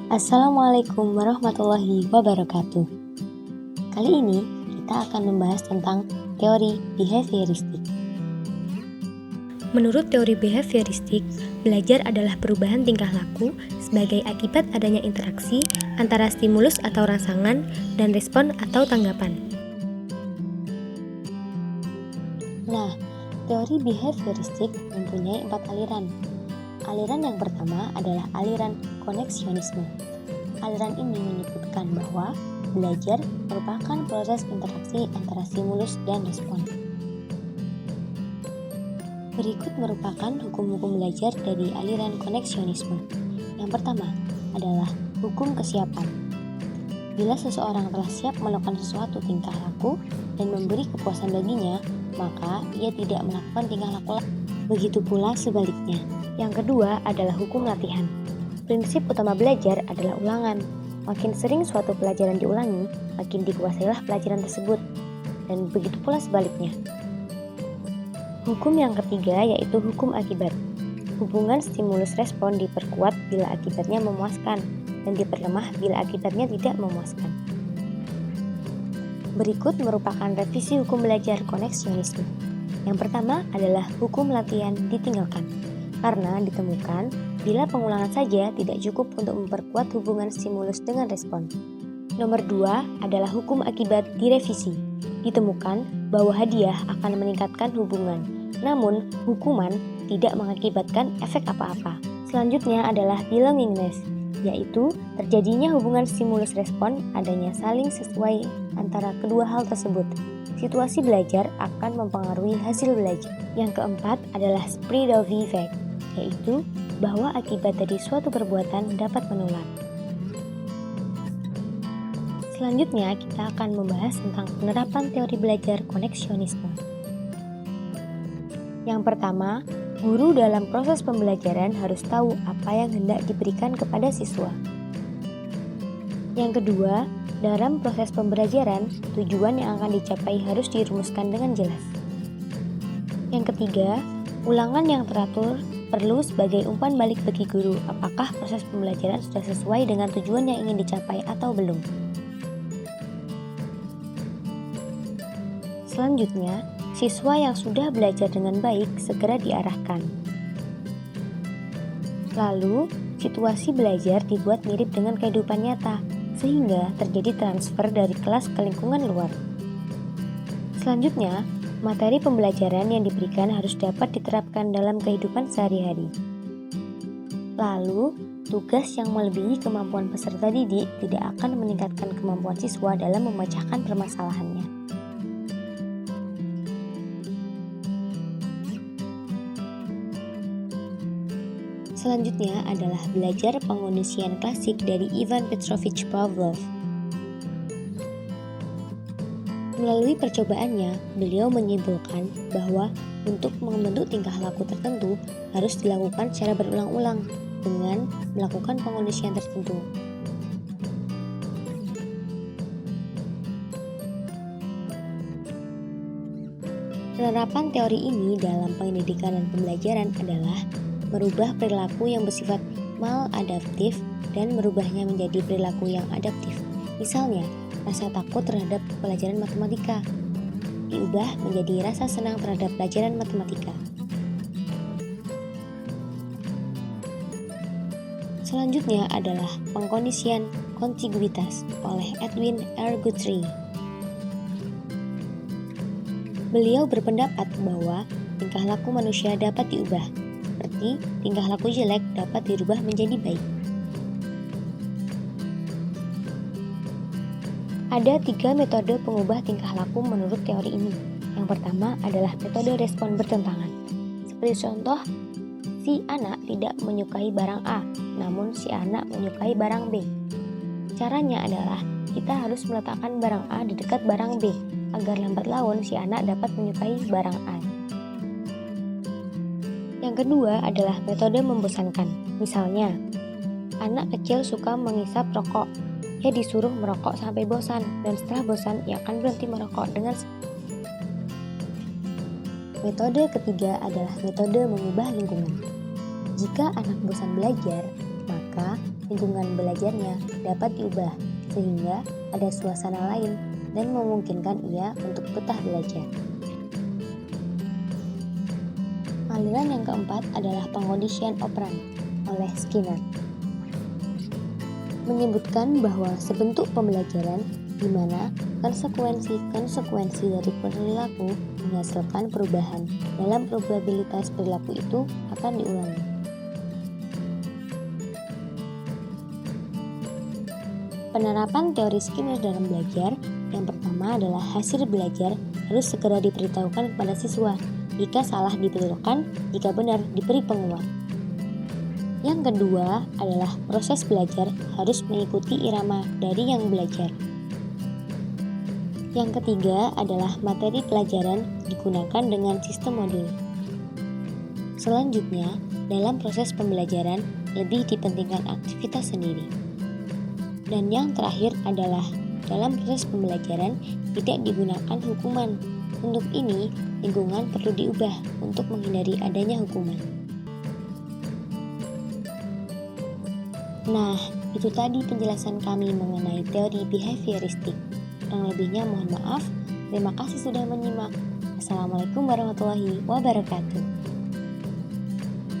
Assalamualaikum warahmatullahi wabarakatuh. Kali ini kita akan membahas tentang teori behavioristik. Menurut teori behavioristik, belajar adalah perubahan tingkah laku sebagai akibat adanya interaksi antara stimulus atau rangsangan dan respon atau tanggapan. Nah, teori behavioristik mempunyai 4 aliran. Aliran yang pertama adalah aliran koneksionisme. Aliran ini menyebutkan bahwa belajar merupakan proses interaksi antara stimulus dan respon. Berikut merupakan hukum-hukum belajar dari aliran koneksionisme. Yang pertama adalah hukum kesiapan. Bila seseorang telah siap melakukan sesuatu tingkah laku dan memberi kepuasan baginya, maka ia tidak melakukan tingkah laku lain. Begitu pula sebaliknya. Yang kedua adalah hukum latihan. Prinsip utama belajar adalah ulangan. Makin sering suatu pelajaran diulangi, makin dikuasailah pelajaran tersebut. Dan begitu pula sebaliknya. Hukum yang ketiga yaitu hukum akibat. Hubungan stimulus respon diperkuat bila akibatnya memuaskan dan diperlemah bila akibatnya tidak memuaskan. Berikut merupakan revisi hukum belajar koneksionisme. Yang pertama adalah hukum latihan ditinggalkan, karena ditemukan bila pengulangan saja tidak cukup untuk memperkuat hubungan stimulus dengan respon. Nomor 2 adalah hukum akibat direvisi. Ditemukan bahwa hadiah akan meningkatkan hubungan, namun hukuman tidak mengakibatkan efek apa-apa. Selanjutnya adalah belongingness, yaitu terjadinya hubungan stimulus respon adanya saling sesuai antara kedua hal tersebut. Situasi belajar akan mempengaruhi hasil belajar. Yang keempat adalah spread of effect, yaitu bahwa akibat dari suatu perbuatan dapat menular. Selanjutnya kita akan membahas tentang penerapan teori belajar koneksionisme. Yang pertama, guru dalam proses pembelajaran harus tahu apa yang hendak diberikan kepada siswa. Yang kedua, dalam proses pembelajaran, tujuan yang akan dicapai harus dirumuskan dengan jelas. Yang ketiga, ulangan yang teratur perlu sebagai umpan balik bagi guru apakah proses pembelajaran sudah sesuai dengan tujuan yang ingin dicapai atau belum. Selanjutnya, siswa yang sudah belajar dengan baik segera diarahkan. Lalu, situasi belajar dibuat mirip dengan kehidupan nyata, sehingga terjadi transfer dari kelas ke lingkungan luar. Selanjutnya, materi pembelajaran yang diberikan harus dapat diterapkan dalam kehidupan sehari-hari. Lalu, tugas yang melebihi kemampuan peserta didik tidak akan meningkatkan kemampuan siswa dalam memecahkan permasalahannya. Selanjutnya adalah belajar pengondisian klasik dari Ivan Petrovich Pavlov. Melalui percobaannya, beliau menyimpulkan bahwa untuk membentuk tingkah laku tertentu harus dilakukan secara berulang-ulang dengan melakukan pengondisian tertentu. Penerapan teori ini dalam pendidikan dan pembelajaran adalah merubah perilaku yang bersifat maladaptif dan merubahnya menjadi perilaku yang adaptif. Misalnya, rasa takut terhadap pelajaran matematika diubah menjadi rasa senang terhadap pelajaran matematika. Selanjutnya adalah pengkondisian kontiguitas oleh Edwin R. Guthrie. Beliau berpendapat bahwa tingkah laku manusia dapat diubah, seperti tingkah laku jelek dapat dirubah menjadi baik. Ada 3 metode pengubah tingkah laku menurut teori ini. Yang pertama adalah metode respon bertentangan. Seperti contoh, si anak tidak menyukai barang A, namun si anak menyukai barang B. Caranya adalah kita harus meletakkan barang A di dekat barang B, agar lambat laun si anak dapat menyukai barang A. Yang kedua adalah metode membosankan. Misalnya, anak kecil suka menghisap rokok. Ia disuruh merokok sampai bosan, dan setelah bosan ia akan berhenti merokok dengan. Metode ketiga adalah metode mengubah lingkungan. Jika anak bosan belajar, maka lingkungan belajarnya dapat diubah sehingga ada suasana lain dan memungkinkan ia untuk betah belajar. Aliran yang keempat adalah pengkondisian operan oleh Skinner. Menyebutkan bahwa sebentuk pembelajaran di mana konsekuensi dari perilaku menghasilkan perubahan dalam probabilitas perilaku itu akan diulangi. Penerapan teori Skinner dalam belajar yang pertama adalah hasil belajar harus segera diberitahukan kepada siswa. Jika salah dibetulkan, jika benar diberi penguat. Yang kedua adalah proses belajar harus mengikuti irama dari yang belajar. Yang ketiga adalah materi pelajaran digunakan dengan sistem modul. Selanjutnya, dalam proses pembelajaran lebih dipentingkan aktivitas sendiri. Dan yang terakhir adalah dalam proses pembelajaran tidak digunakan hukuman. Untuk ini, lingkungan perlu diubah untuk menghindari adanya hukuman. Nah, itu tadi penjelasan kami mengenai teori behavioristik. Kurang lebihnya mohon maaf. Terima kasih sudah menyimak. Assalamualaikum warahmatullahi wabarakatuh.